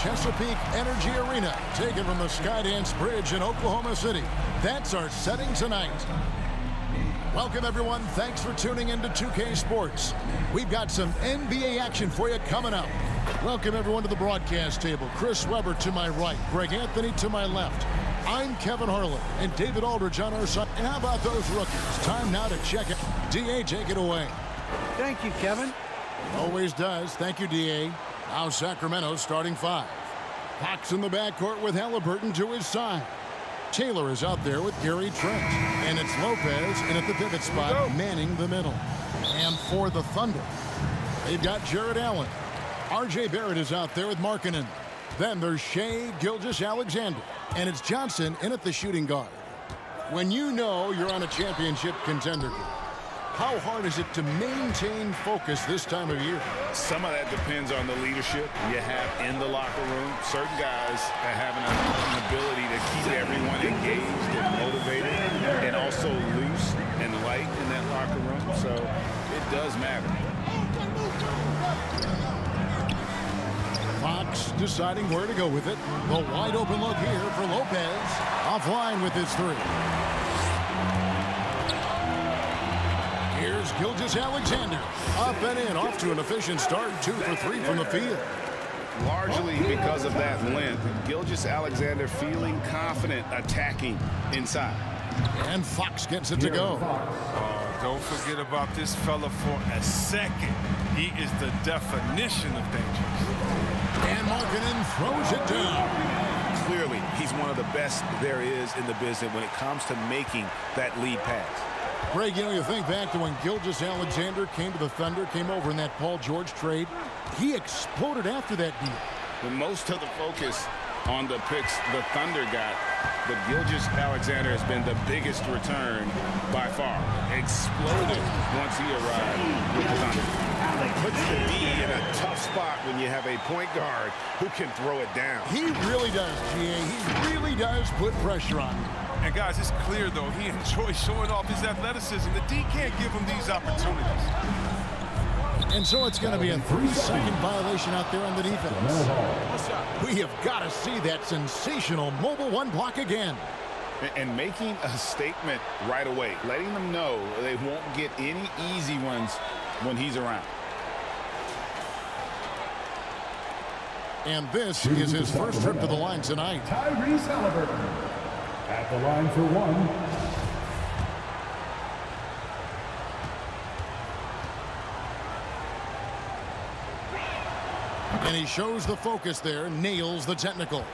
Chesapeake Energy Arena, taken from the Skydance Bridge in Oklahoma City. That's our setting tonight. Welcome, everyone. Thanks for tuning in to 2K Sports. We've got some NBA action for you coming up. Welcome, everyone, to the broadcast table. Chris Webber to my right, Greg Anthony to my left. I'm Kevin Harlan and David Aldridge on our side. And how about those rookies? Time now to check it. D.A., take it away. Thank you, Kevin. Always does. Thank you, D.A. Now Sacramento starting five. Fox in the backcourt with Halliburton to his side. Taylor is out there with Gary Trent. And it's Lopez in at the pivot spot, manning the middle. And for the Thunder, they've got Jared Allen. R.J. Barrett is out there with Markkanen. Then there's Shai Gilgeous-Alexander. And it's Johnson in at the shooting guard. When you know you're on a championship contender, how hard is it to maintain focus this time of year? Some of that depends on the leadership you have in the locker room. Certain guys have an ability to keep everyone engaged and motivated and also loose and light in that locker room. So it does matter. Fox deciding where to go with it. The wide open look here for Lopez. Offline with his three. Here's Gilgeous-Alexander. Up and in, off to an efficient start. 2 for 3 from the field. Largely because of that length, Gilgeous-Alexander feeling confident attacking inside. And Fox gets it to go. Don't forget about this fella for a second. He is the definition of dangerous. And Markkanen throws it down. Clearly, he's one of the best there is in the business when it comes to making that lead pass. Greg, you think back to when Gilgeous-Alexander came to the Thunder, came over in that Paul George trade. He exploded after that deal. When most of the focus on the picks the Thunder got, but Gilgeous-Alexander has been the biggest return by far. Exploded once he arrived with the Thunder. Puts the D in a tough spot when you have a point guard who can throw it down. He really does, G.A. He really does put pressure on him. And guys, it's clear, though, he enjoys showing off his athleticism. The D can't give him these opportunities. And so it's going to be a 3-second violation out there on the defense. We have got to see that sensational mobile one block again. And making a statement right away, letting them know they won't get any easy ones when he's around. And this is his first trip to the line tonight. Tyrese Halliburton at the line for one. And he shows the focus there, nails the technical.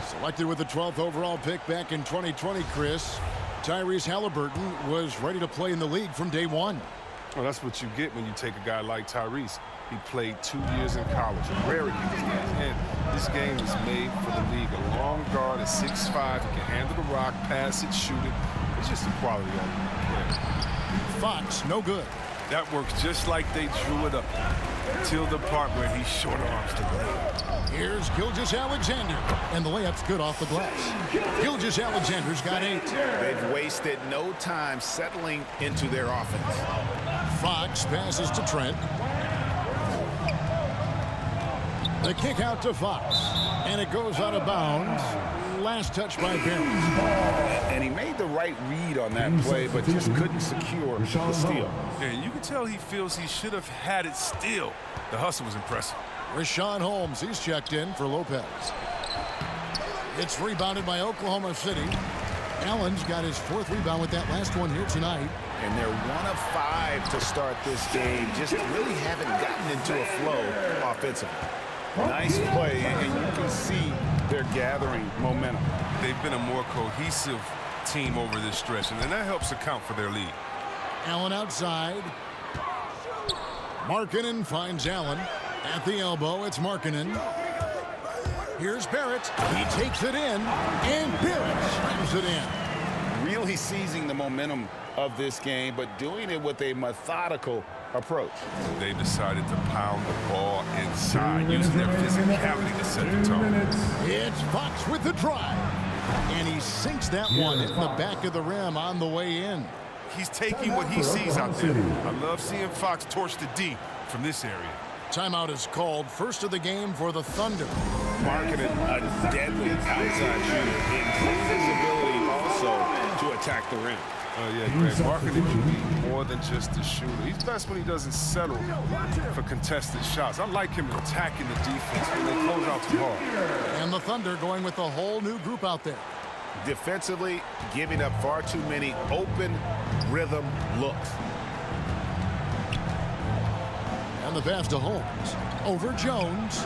Selected with the 12th overall pick back in 2020, Chris, Tyrese Halliburton was ready to play in the league from day one. Well, that's what you get when you take a guy like Tyrese. He played 2 years in college. Rarity these days. And this game is made for the league. A long guard at 6'5", he can handle the rock, pass it, shoot it. It's just the quality of the player. Fox, no good. That works just like they drew it up till the part where he short arms to the layup. Here's Gilgeous-Alexander, and the layup's good off the glass. Gilgeous-Alexander's got 8. They've wasted no time settling into their offense. Fox passes to Trent. The kick out to Fox, and it goes out of bounds. Last touch by Barrett. And he made the right read on that play, but just couldn't secure the steal. Yeah, you can tell he feels he should have had it still. The hustle was impressive. Rashawn Holmes, he's checked in for Lopez. It's rebounded by Oklahoma City. Allen's got his 4th rebound with that last one here tonight. And they're 1 of 5 to start this game. Just really haven't gotten into a flow offensively. Nice play, and you can see they're gathering momentum. They've been a more cohesive team over this stretch, and that helps account for their lead. Allen outside. Markkanen finds Allen. At the elbow, it's Markkanen. Here's Barrett. He takes it in, and Barrett slams it in. Really seizing the momentum of this game, but doing it with a methodical approach. They decided to pound the ball inside, using their physicality to set the tone. It's Fox with the drive, and he sinks that one in the back of the rim on the way in. He's taking what he sees out there. I love seeing Fox torch the D from this area. Timeout is called. First of the game for the Thunder. marketed a deadly outside shooter, includes his ability also to attack the rim. Yeah, Greg, marketing can be more than just a shooter. He's best when he doesn't settle for contested shots. I like him attacking the defense when they close out too hard. And the Thunder going with a whole new group out there. Defensively, giving up far too many open rhythm looks. And the pass to Holmes. Over Jones.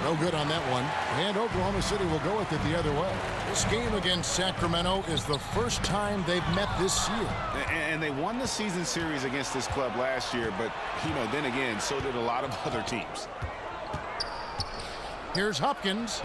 No good on that one. And Oklahoma City will go with it the other way. This game against Sacramento is the first time they've met this year. And they won the season series against this club last year, but, you know, then again, so did a lot of other teams. Here's Hopkins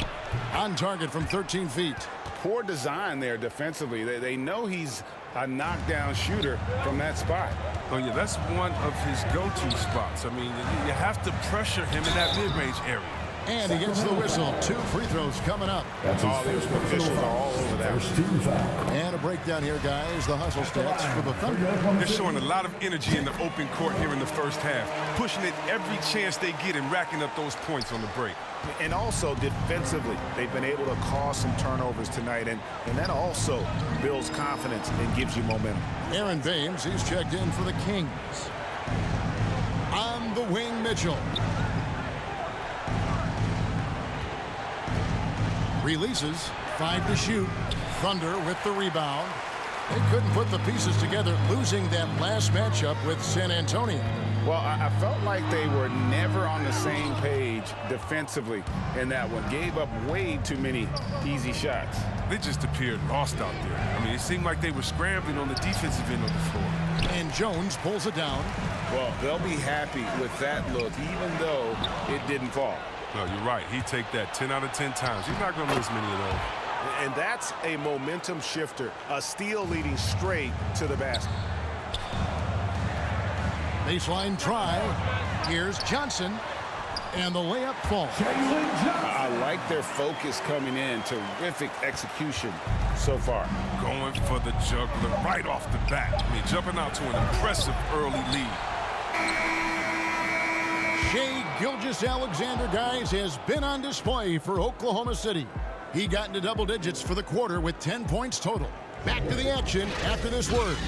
on target from 13 feet. Poor design there defensively. They know he's a knockdown shooter from that spot. Oh, yeah, that's one of his go-to spots. I mean, you have to pressure him in that mid-range area. And he gets the whistle. 2 free throws coming up. That's All these officials are all over that. First team foul. And a breakdown here, guys. The hustle stats for the Thunder. They're showing a lot of energy in the open court here in the first half, pushing it every chance they get and racking up those points on the break. And also defensively, they've been able to cause some turnovers tonight, and that also builds confidence and gives you momentum. Aaron Baines, he's checked in for the Kings. On the wing, Mitchell. Releases, 5 to shoot. Thunder with the rebound. They couldn't put the pieces together, losing that last matchup with San Antonio. Well, I felt like they were never on the same page defensively in that one. Gave up way too many easy shots. They just appeared lost out there. I mean, it seemed like they were scrambling on the defensive end of the floor. And Jones pulls it down. Well, they'll be happy with that look, even though it didn't fall. No, you're right. He'd take that 10 out of 10 times. He's not going to miss many of those. And that's a momentum shifter. A steal leading straight to the basket. Baseline try. Here's Johnson. And the layup falls. I like their focus coming in. Terrific execution so far. Going for the juggler right off the bat. I mean, jumping out to an impressive early lead. Shai Gilgeous-Alexander, guys, has been on display for Oklahoma City. He got into double digits for the quarter with 10 points total. Back to the action after this word.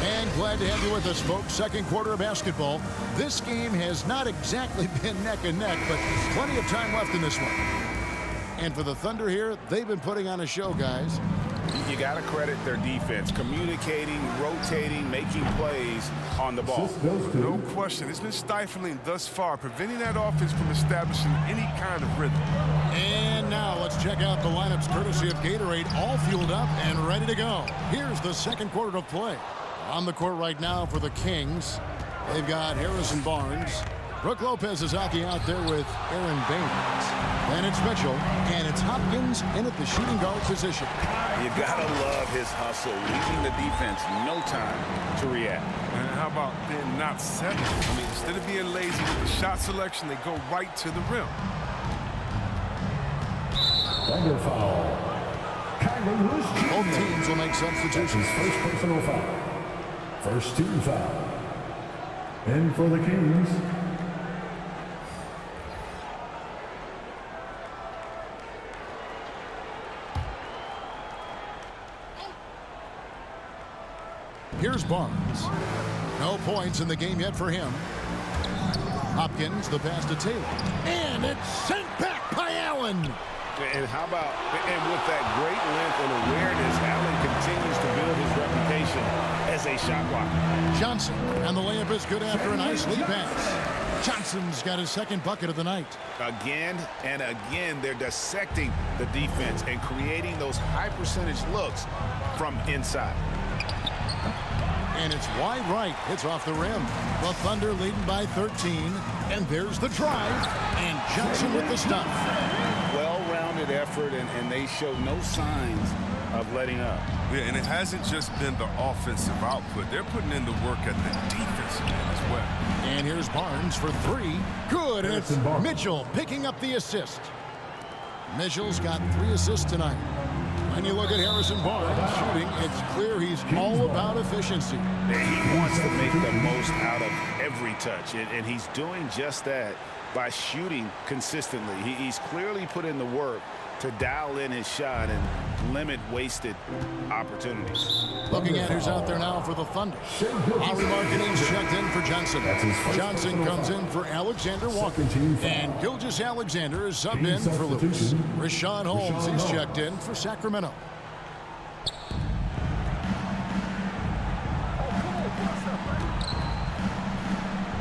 And glad to have you with us, folks. Second quarter of basketball. This game has not exactly been neck and neck, but plenty of time left in this one. And for the Thunder here, they've been putting on a show, guys. You got to credit their defense, communicating, rotating, making plays on the ball. No question. It's been stifling thus far, preventing that offense from establishing any kind of rhythm. And now let's check out the lineups courtesy of Gatorade, all fueled up and ready to go. Here's the second quarter of play. On the court right now for the Kings, they've got Harrison Barnes. Brook Lopez is out there with Aaron Baines. Then it's Mitchell, and it's Hopkins in at the shooting guard position. You gotta love his hustle, leaving the defense no time to react. And how about then not settling? I mean, instead of being lazy with the shot selection, they go right to the rim. Thunder foul. Both teams will make substitutions. First personal foul. First team foul. And for the Kings. Here's Barnes. No points in the game yet for him. Hopkins, the pass to Taylor. And it's sent back by Allen. And how about, and with that great length and awareness, Allen continues to build his reputation as a shot blocker. Johnson, and the layup is good after a nice lead pass. Johnson's got his second bucket of the night. Again and again, they're dissecting the defense and creating those high percentage looks from inside. And it's wide right. It's off the rim. The Thunder leading by 13. And there's the drive. And Johnson with the stuff. Well-rounded effort, and they show no signs of letting up. Yeah, and it hasn't just been the offensive output. They're putting in the work at the defensive end as well. And here's Barnes for 3. Good. And it's Mitchell picking up the assist. Mitchell's got 3 assists tonight. And you look at Harrison Barnes shooting, it's clear he's all about efficiency. He wants to make the most out of every touch, and he's doing just that by shooting consistently. He's clearly put in the work to dial in his shot and limit wasted opportunities. Looking at who's out there now for the Thunder. Henry Markkanen's checked in for Johnson. Johnson comes in for Alexander Walker. And Gilgeous-Alexander is subbed in for Lewis. Rashawn Holmes, he's checked in for Sacramento.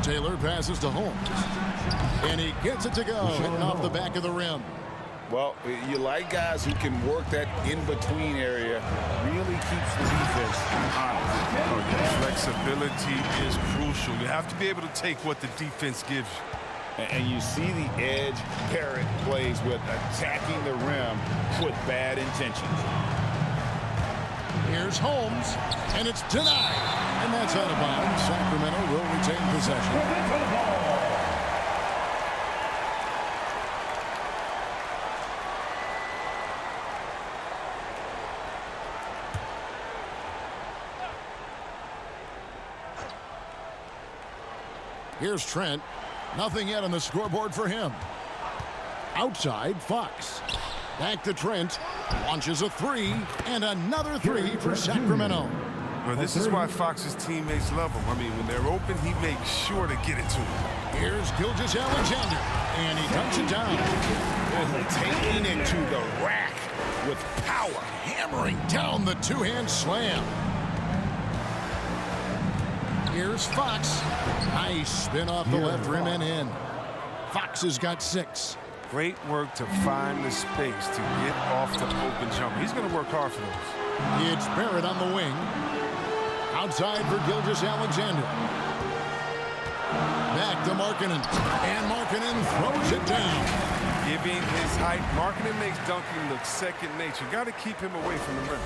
Taylor passes to Holmes. And he gets it to go, hitting off the back of the rim. Well, you like guys who can work that in-between area, really keeps the defense honest. Flexibility is crucial. You have to be able to take what the defense gives you. And you see the edge parrot plays with attacking the rim with bad intentions. Here's Holmes, and it's denied. And that's out of bounds. Sacramento will retain possession. Here's Trent. Nothing yet on the scoreboard for him. Outside, Fox. Back to Trent. Launches a three, and another three for Sacramento. Well, this is why Fox's teammates love him. I mean, when they're open, he makes sure to get it to them. Here's Gilgeous-Alexander, and he dunks it down. Taking it to the rack with power. Hammering down the two-hand slam. Here's Fox. Nice spin off the left rim and in. Fox has got 6. Great work to find the space to get off the open jumper. He's going to work hard for those. It's Barrett on the wing. Outside for Gilgeous-Alexander. Back to Markkanen. And Markkanen throws it down. Giving his height, Markkanen makes dunking look second nature. Got to keep him away from the rim.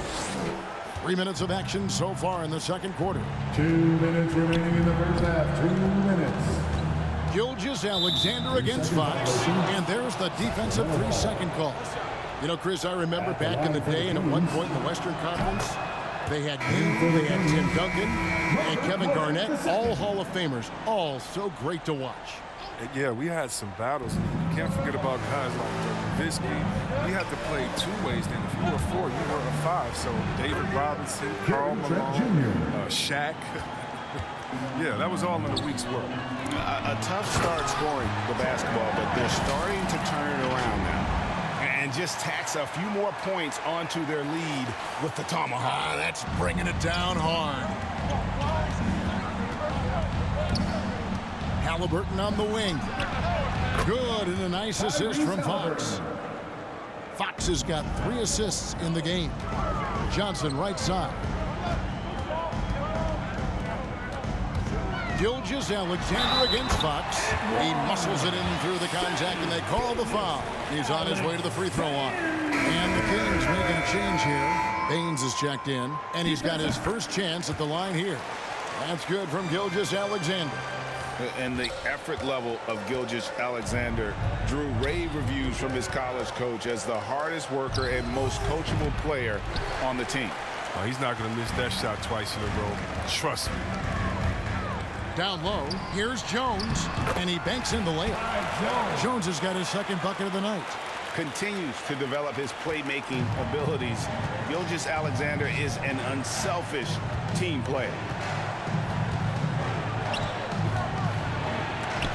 3 minutes of action so far in the second quarter. 2 minutes remaining in the first half. 2 minutes. Gilgeous-Alexander against Fox. And there's the defensive 3-second call. You know, Chris, I remember back in the day, and at one point in the Western Conference, they had you, they had Tim Duncan, and Kevin Garnett, all Hall of Famers, all so great to watch. Yeah, we had some battles. You can't forget about guys like Nowitzki. We had to play 2 ways then. If you were a 4, you were a 5. So David Robinson, Karl Malone, Shaq. Yeah, that was all in a week's work. A tough start scoring the basketball, but they're starting to turn it around now. And just tacks a few more points onto their lead with the tomahawk. That's bringing it down hard. Halliburton on the wing. Good, and a nice assist from Fox. Fox has got 3 assists in the game. Johnson right side. Gilgeous-Alexander against Fox. He muscles it in through the contact, and they call the foul. He's on his way to the free throw line. And the Kings making a change here. Baines is checked in, and he's got his first chance at the line here. That's good from Gilgeous-Alexander. And the effort level of Gilgeous-Alexander drew rave reviews from his college coach as the hardest worker and most coachable player on the team. Oh, he's not going to miss that shot twice in a row. Trust me. Down low, here's Jones, and he banks in the layup. Jones has got his second bucket of the night. Continues to develop his playmaking abilities. Gilgeous-Alexander is an unselfish team player.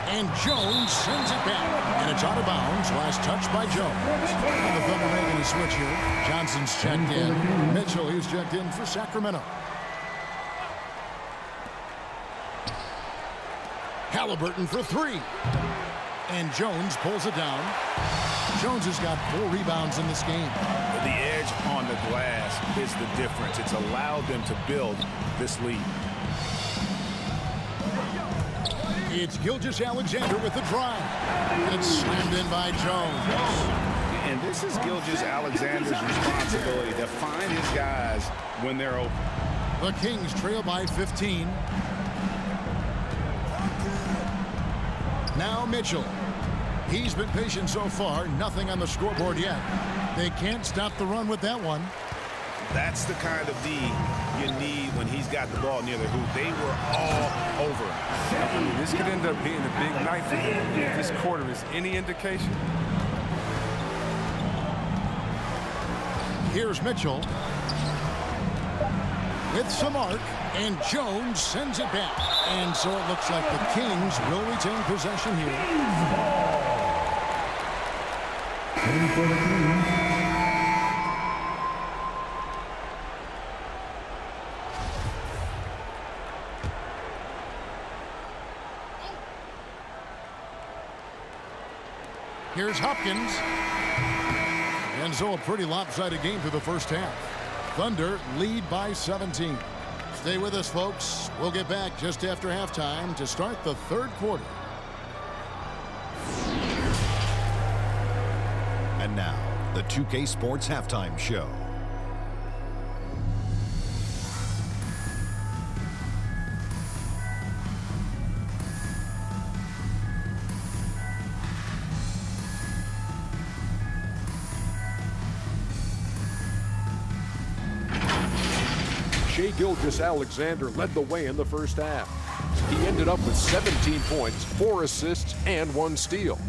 And Jones sends it back, and it's out of bounds. Last touch by Jones. And the Thunder making a switch here. Johnson's checked in. Mitchell, he's checked in for Sacramento. Halliburton for 3. And Jones pulls it down. Jones has got 4 rebounds in this game. The edge on the glass is the difference. It's allowed them to build this lead. It's Gilgeous-Alexander with the drive. And it's slammed in by Jones. And this is Gilgeous-Alexander's responsibility to find his guys when they're open. The Kings trail by 15. Now Mitchell. He's been patient so far. Nothing on the scoreboard yet. They can't stop the run with that one. That's the kind of D you need when he's got the ball near the hoop. They were all over him. I mean, this could end up being a big night for him if this quarter is any indication. Here's Mitchell with some arc, and Jones sends it back. And so it looks like the Kings will retain possession here. And for the Kings, here's Hopkins. And so a pretty lopsided game through the first half. Thunder lead by 17. Stay with us, folks. We'll get back just after halftime to start the third quarter. And now, the 2K Sports Halftime Show. Shai Gilgeous-Alexander led the way in the first half. He ended up with 17 points, 4 assists, and 1 steal.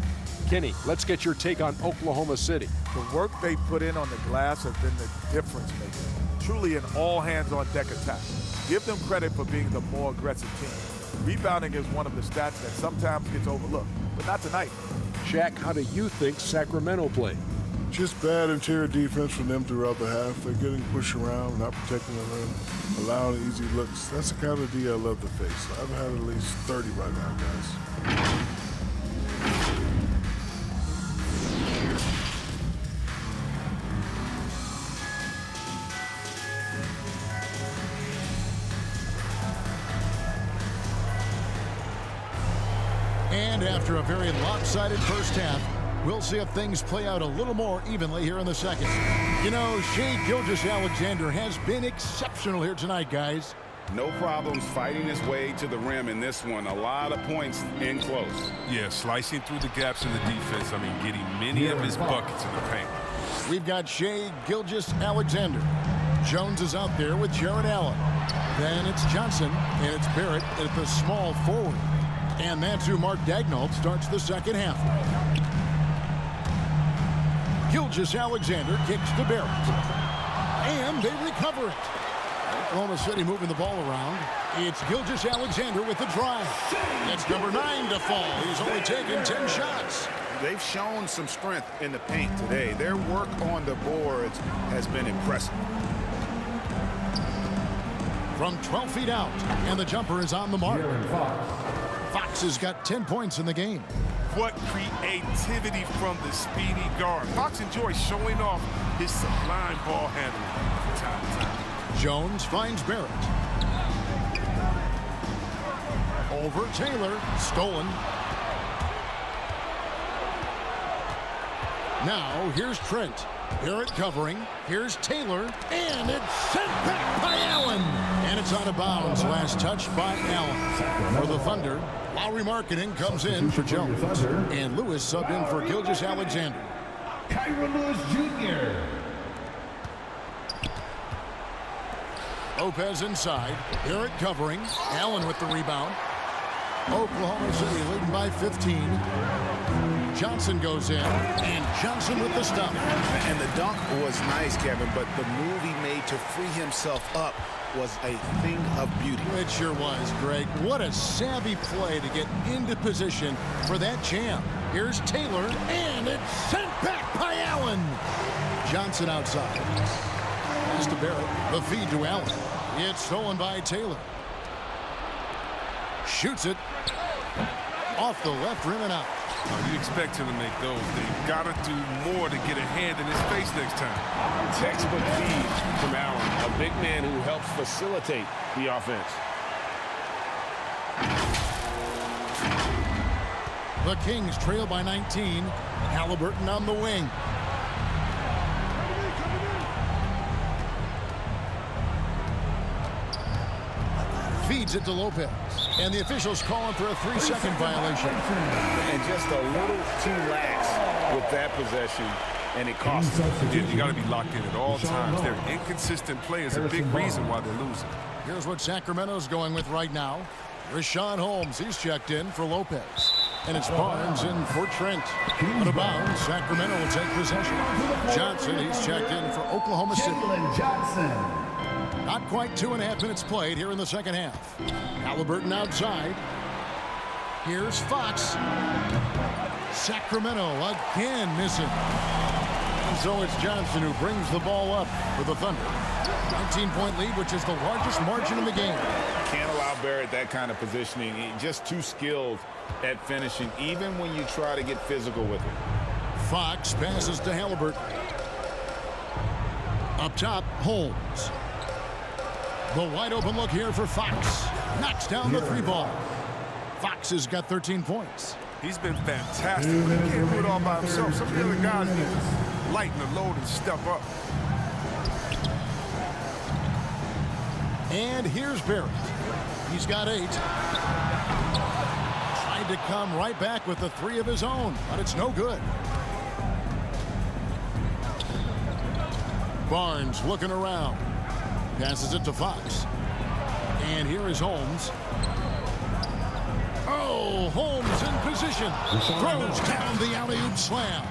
Kenny, let's get your take on Oklahoma City. The work they put in on the glass has been the difference maker. Truly an all-hands-on-deck attack. Give them credit for being the more aggressive team. Rebounding is one of the stats that sometimes gets overlooked, but not tonight. Shaq, how do you think Sacramento played? Just bad interior defense from them throughout the half. They're getting pushed around, not protecting the rim, allowing easy looks. That's the kind of D I love to face. I've had at least 30 right now, guys. And after a very lopsided first half, we'll see if things play out a little more evenly here in the second. You know, Shai Gilgeous-Alexander has been exceptional here tonight, guys. No problems fighting his way to the rim in this one. A lot of points in close. Yeah, slicing through the gaps in the defense. I mean, getting many of his buckets in the paint. We've got Shai Gilgeous-Alexander. Jones is out there with Jared Allen. Then it's Johnson, and it's Barrett at the small forward. And that's who Mark Daigneault starts the second half. Gilgeous-Alexander kicks to Barrett. And they recover it. Oklahoma City moving the ball around. It's Gilgeous-Alexander with the drive. It's number 9 to fall. He's only taken 10 shots. They've shown some strength in the paint today. Their work on the boards has been impressive. From 12 feet out, and the jumper is on the mark. Fox has got 10 points in the game. What creativity from the speedy guard. Fox enjoys showing off his sublime ball handling from time to time. Jones finds Barrett. Over Taylor. Stolen. Now, here's Trent. Barrett covering. Here's Taylor. And it's sent back by Allen. And it's out of bounds. Last touch by Allen. For the Thunder, Lowry Marketing comes in for Jones. And Lewis subbed in for Gilgeous-Alexander. Kyron Lewis Jr. Lopez inside. Barrett covering. Allen with the rebound. Oklahoma City leading by 15. Johnson goes in, and Johnson with the stop. And the dunk was nice, Kevin, but the move he made to free himself up was a thing of beauty. It sure was, Greg. What a savvy play to get into position for that jam. Here's Taylor, and it's sent back by Allen. Johnson outside. Pass to Barrett. The feed to Allen. It's stolen by Taylor. Shoots it. Off the left rim and out. You expect him to make those. They've got to do more to get a hand in his face next time. Textbook feed from Allen, a big man who helps facilitate the offense. The Kings trail by 19. Halliburton on the wing. Feeds it to Lopez. And the officials calling for a 3-second violation. And just a little too lax with that possession, and it costs them. You got to be locked in at all times. Their inconsistent play is a big reason why they're losing. Here's what Sacramento's going with right now. Rashawn Holmes, he's checked in for Lopez. And it's Barnes in for Trent. Out of bounds, Sacramento will take possession. Johnson, he's checked in for Oklahoma City. Not quite 2.5 minutes played here in the second half. Halliburton outside. Here's Fox. Sacramento again missing. And so it's Johnson who brings the ball up for the Thunder. 19-point lead, which is the largest margin in the game. Can't allow Barrett that kind of positioning. He's just too skilled at finishing, even when you try to get physical with him. Fox passes to Halliburton. Up top, Holmes. The wide open look here for Fox. Knocks down the 3-ball. Fox has got 13 points. He's been fantastic. He can't do it all by himself. Some of the other guys need to lighten the load and step up. And here's Barrett. He's got 8. Tried to come right back with the 3 of his own, but it's no good. Barnes looking around. Passes it to Fox. And here is Holmes. Oh, Holmes in position. Throws down the alley-oop slam.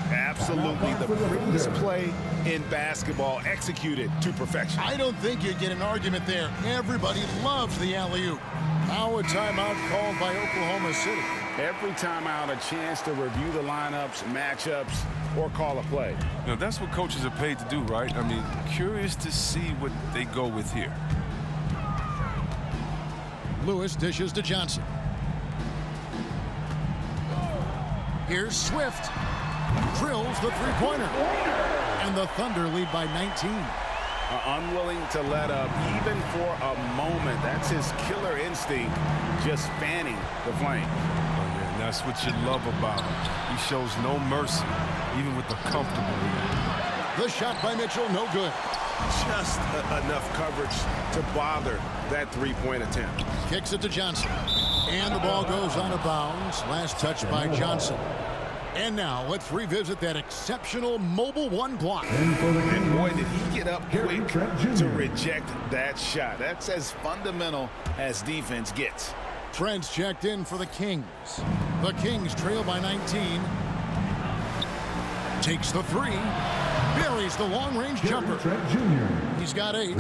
Absolutely the prettiest play in basketball, executed to perfection. I don't think you get an argument there. Everybody loves the alley-oop. Now a timeout called by Oklahoma City. Every timeout, a chance to review the lineups, matchups, or call a play. You know, that's what coaches are paid to do, right? I mean, curious to see what they go with here. Lewis dishes to Johnson. Here's Swift. Drills the 3-pointer. And the Thunder lead by 19. Unwilling to let up even for a moment. That's his killer instinct, just fanning the flame. And that's what you love about him. He shows no mercy, even with the comfortable lead. The shot by Mitchell, no good. Just enough coverage to bother that 3-point attempt. Kicks it to Johnson. And the ball goes out of bounds. Last touch by Johnson. And now let's revisit that exceptional mobile 1 block. And boy, did he get up quick to reject that shot. That's as fundamental as defense gets. Trent's checked in for the Kings. The Kings trail by 19. Takes the 3. Buries the long-range jumper. He's got 8.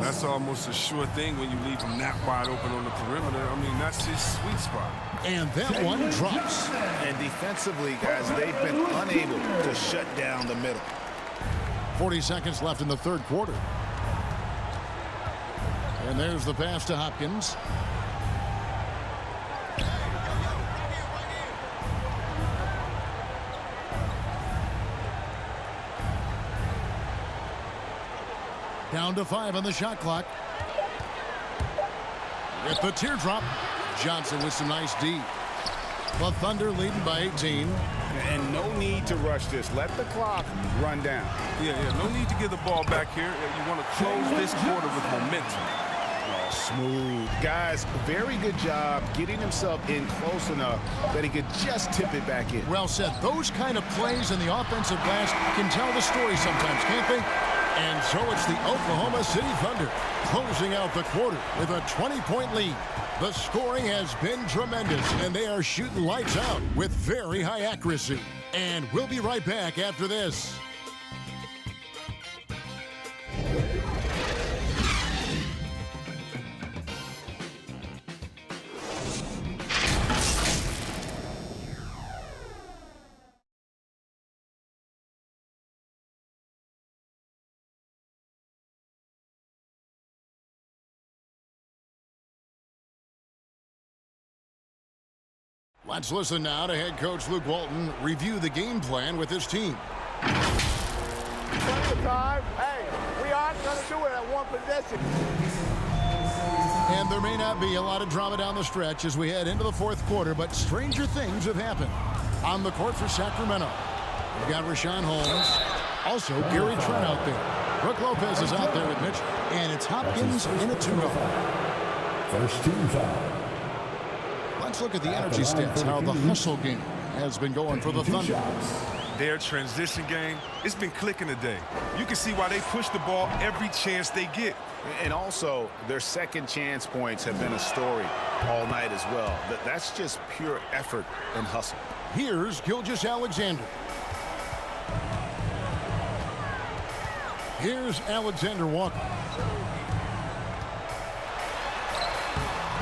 That's almost a sure thing when you leave him that wide open on the perimeter. I mean, that's his sweet spot. And that one drops. And defensively, guys, they've been unable to shut down the middle. 40 seconds left in the third quarter. And there's the pass to Hopkins. Down to 5 on the shot clock. With the teardrop, Johnson with some nice D. The Thunder leading by 18. And no need to rush this. Let the clock run down. Yeah, no need to give the ball back here. You want to close this quarter with momentum. Smooth. Guys, very good job getting himself in close enough that he could just tip it back in. Well said. Those kind of plays in the offensive glass can tell the story sometimes, can't they? And so it's the Oklahoma City Thunder closing out the quarter with a 20-point lead. The scoring has been tremendous, and they are shooting lights out with very high accuracy. And we'll be right back after this. Let's listen now to head coach Luke Walton review the game plan with his team. Plenty of time. Hey, we aren't going to do it at one possession. And there may not be a lot of drama down the stretch as we head into the fourth quarter, but stranger things have happened. On the court for Sacramento, we've got Rashawn Holmes. Also, Gary Trent out there. Brook Lopez is out there with Mitchell. And it's Hopkins in a 2-0. First team foul. Let's look at the energy stats, how the hustle game has been going for the Thunder. Their transition game, it's been clicking today. You can see why they push the ball every chance they get. And also, their second chance points have been a story all night as well. That's just pure effort and hustle. Here's Gilgeous-Alexander. Here's Alexander Walker.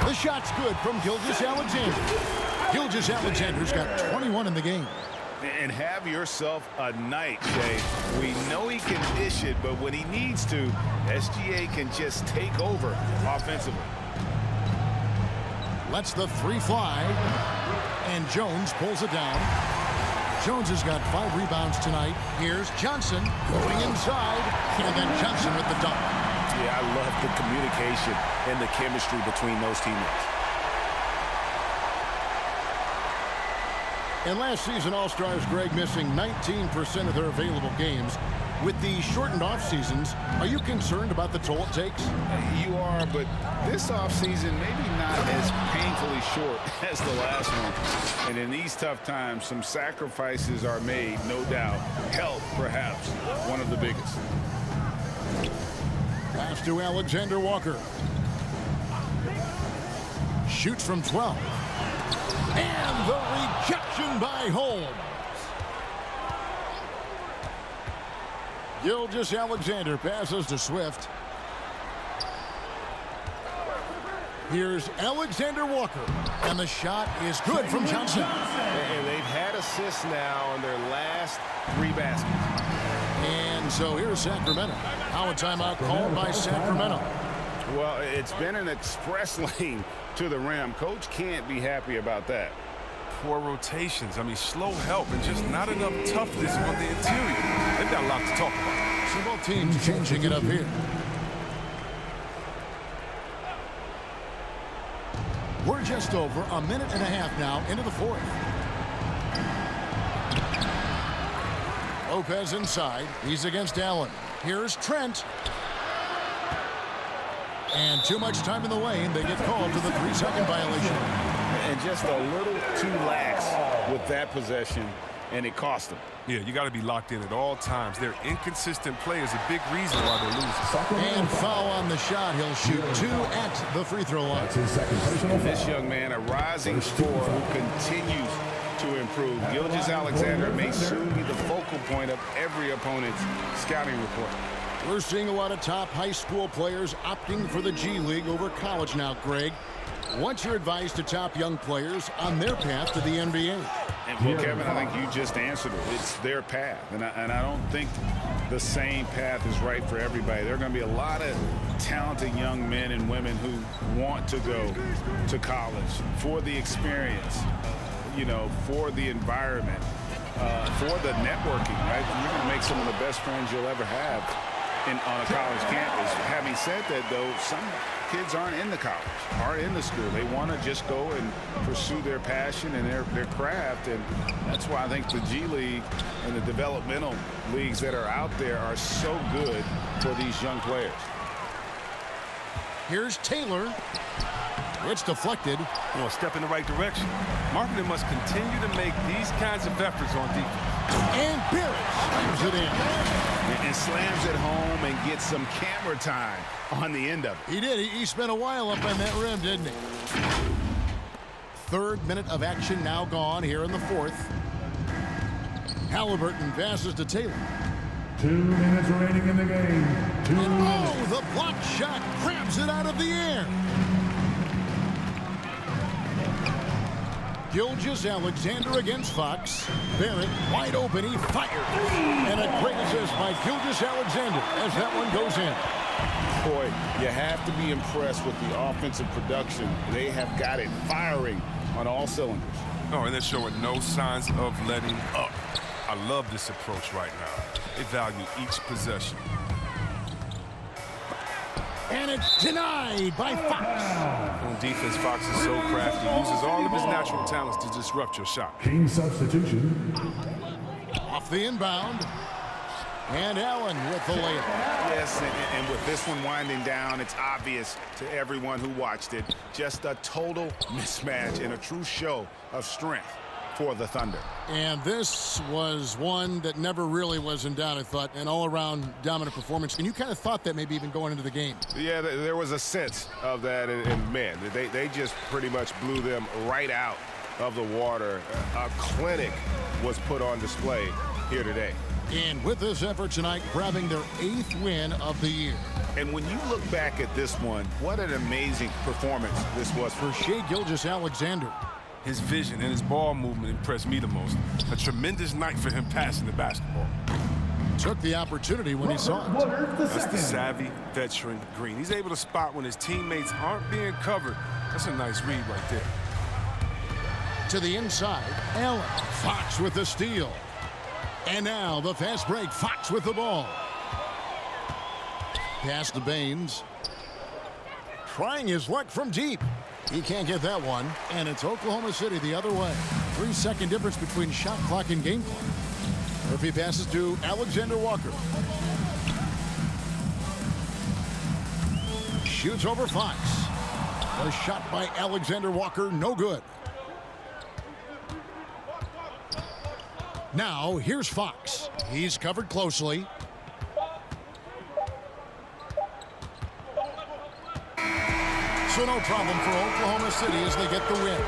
The shot's good from Gilgeous-Alexander. Gilgeous-Alexander's got 21 in the game. And have yourself a night, Shay. We know he can dish it, but when he needs to, SGA can just take over offensively. Lets the three fly, and Jones pulls it down. Jones has got 5 rebounds tonight. Here's Johnson going inside, and then Johnson with the dunk. Yeah, I love the communication and the chemistry between those teammates. And last season, All-Stars, Greg, missing 19% of their available games. With the shortened off-seasons, are you concerned about the toll it takes? You are, but this offseason maybe not as painfully short as the last one. And in these tough times, some sacrifices are made, no doubt. Health, perhaps, one of the biggest. Pass to Alexander Walker. Shoots from 12. And the rejection by Holmes. Gilgeous-Alexander passes to Swift. Here's Alexander Walker. And the shot is good from Johnson. And they've had assists now on their last 3 baskets. And so here's Sacramento. Now a timeout called by Sacramento. Well, it's been an express lane to the rim. Coach can't be happy about that. Poor rotations. I mean, slow help and just not enough toughness on the interior. They've got a lot to talk about. So both teams changing it up here. We're just over a minute and a half now into the fourth. Lopez inside. He's against Allen. Here's Trent. And too much time in the lane. They get called to the 3-second violation. And just a little too lax with that possession, and it cost them. Yeah, you got to be locked in at all times. Their inconsistent play is a big reason why they're losing. And foul on the shot. He'll shoot 2 at the free throw line. This young man, a rising scorer who continues to improve. Gilgeous-Alexander may soon be the focal point of every opponent's scouting report. We're seeing a lot of top high school players opting for the G League over college now, Greg. What's your advice to top young players on their path to the NBA? And well, Kevin, I think you just answered it. It's their path. And I don't think the same path is right for everybody. There are going to be a lot of talented young men and women who want to go to college for the experience, you know, for the environment, for the networking, right? You're going to make some of the best friends you'll ever have on a college campus. Having said that, though, some kids aren't in the college, aren't in the school. They want to just go and pursue their passion and their craft, and that's why I think the G League and the developmental leagues that are out there are so good for these young players. Here's Taylor. It's deflected. A step in the right direction. Marketing must continue to make these kinds of efforts on defense. And Barrett slams it in. And slams it home and gets some camera time on the end of it. He did. He spent a while up on that rim, didn't he? 3rd minute of action now gone here in the 4th. Halliburton passes to Taylor. 2 minutes remaining in the game. 2 minutes. Oh, the block shot grabs it out of the air. Gilgeous-Alexander against Fox. Barrett wide open. He fires. And a great assist by Gilgeous-Alexander as that one goes in. Boy, you have to be impressed with the offensive production. They have got it firing on all cylinders. Oh, and they're showing no signs of letting up. I love this approach right now. They value each possession. And it's denied by Fox. On defense, Fox is so crafty. He uses all of his natural talents to disrupt your shot. Team substitution. Off the inbound. And Allen with the layup. Yes, and with this one winding down, it's obvious to everyone who watched it. Just a total mismatch and a true show of strength for the Thunder. And this was one that never really was in doubt, I thought, an all-around dominant performance. And you kind of thought that maybe even going into the game. Yeah, there was a sense of that, and man, they just pretty much blew them right out of the water. A clinic was put on display here today. And with this effort tonight, grabbing their 8th win of the year. And when you look back at this one, what an amazing performance this was For Shai Gilgeous-Alexander. His vision and his ball movement impressed me the most. A tremendous night for him passing the basketball. Took the opportunity when he saw it. That's the savvy veteran Green. He's able to spot when his teammates aren't being covered. That's a nice read right there. To the inside, Allen. Fox with the steal. And now the fast break. Fox with the ball. Pass to Baines. Trying his luck from deep. He can't get that one. And it's Oklahoma City the other way. 3-second difference between shot clock and game clock. Murphy passes to Alexander Walker. Shoots over Fox. A shot by Alexander Walker, no good. Now, here's Fox. He's covered closely. So no problem for Oklahoma City as they get the win.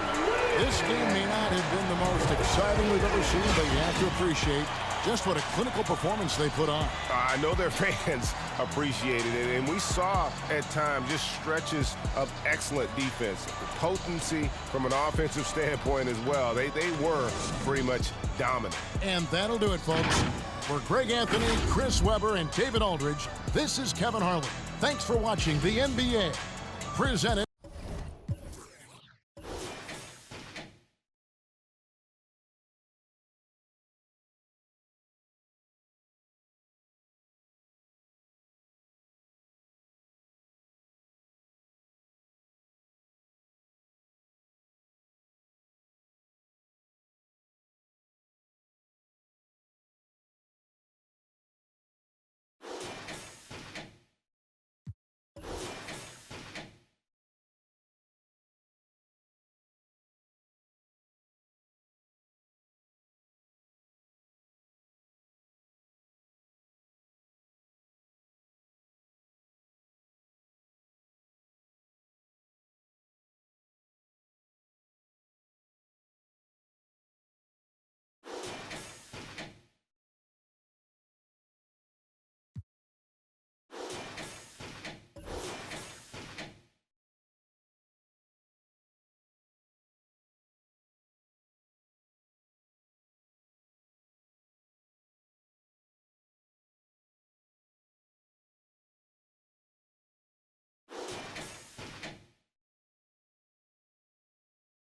This game may not have been the most exciting we've ever seen, but you have to appreciate just what a clinical performance they put on. I know their fans appreciated it, and we saw at times just stretches of excellent defense. The potency from an offensive standpoint as well. They were pretty much dominant. And that'll do it, folks. For Greg Anthony, Chris Webber, and David Aldridge, this is Kevin Harlan. Thanks for watching the NBA, presented